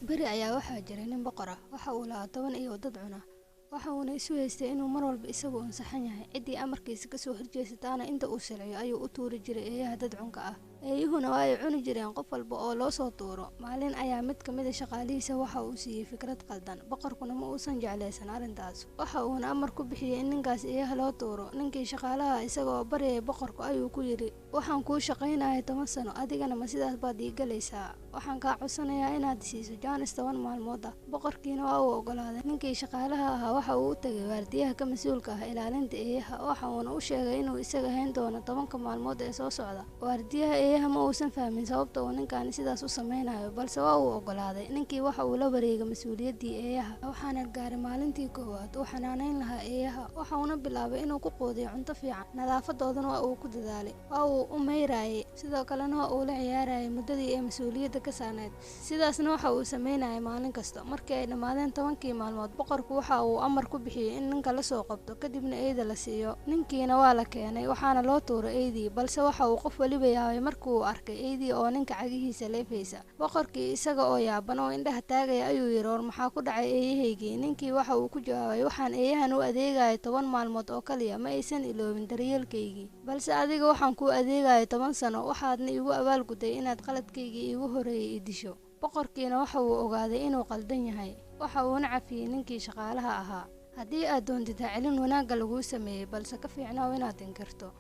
beri ayaa waxaa jiray nin boqor ah. Waxa uu lahaa 10 iyo dad cuna. Waxa uuna isu haystay inuu mar walba isagu ansaxan yahay. Cidii amarkiisa ka soo horjeesataana inta uu sharciyo ayuu u tuuri jiray eeyaha dad cunka ah. Eeyuhuna waa ay cuni jireen qof walba oo loo soo tuuro. Maalin ayaa mid ka mid ah shaqaalihiisa waxa uu siiyay fikrad qaldan. Boqorkuna ma uusan jeclaysan arrintaas. Waxa uuna amar ku bixiyay in ninkaas eeyaha loo tuuro. Ninkii shaqaalaha isagoo baryay boqorku ayuu ku yiri, "Waxaan kuu shaqaynayaa 10 sano, adigana ma sidaas baad ii galaysaa? Waxaan kaa codsanayaa inaad siiso jaanis 10 maalmood ah." Boqorkiina waa uu oggolaaday. Ninkii shaqaalaha ahaa waxa uu u tagay waardiyaha ka mas'uulka ah ilaalinta eeyaha. Waxa uuna u sheegay inuu isaga hayn doono 10 maalmood ee soo socda. Waardiyaha eeyaha ma uusan fahmin sababta uu ninkaani sidaas u sameynayo, balse waa uu oggolaaday. Ninkii waxa uu la wareegay mas'uuliyaddii eeyaha. Waxaana gaaray maalintii koowaad uu xanaaneyn lahaa eeyaha. Waxa uuna bilaabay inuu ku quudiyo cunto fiican. Nadaafadoodana waa uu ku dadaalay. Waa uu u meyrayay, sidoo kalena waa uu la ciyaarayay muddadii ay mas'uuliyadda ka saarneyd. Sidaasna waxa uu sameynayay maalin kasta. Markii ay dhammaadeen 10kii maalmood, boqorku waxa uu amar ku bixiyay in ninka la soo qabto, kadibna eeyda la siiyo. Ninkiina waa la keenay, waxaana loo tuuray eeydii, balse waxa uu qof waliba yaabay markii uu arkay eeydii oo ninka cagihiisa leefaysa. Boqorkii isaga oo yaaban oo indhaha taagaya ayuu yiri, "War maxaa ku dhacay eeyahaygii?" Ninkii waxa uu ku jawaabay, "Waxaan eeyahan u adeegayay 10 maalmood oo kaliya, ma aysan iloobin daryeelkaygii. Balse adiga waxaan kuu adeegayay 10 sano, waxaadna igu abaalgudday inaad qaladkaygii iigu horeeyay i disho." Boqorkiina waxa uu ogaaday inuu qaldan yahay. Waxa uuna cafiyay ninkii shaqaalaha ahaa. Haddii aad doontid ha celin wanaagga laguu sameeyay, balse ka fiicnaaw inaad inkirto.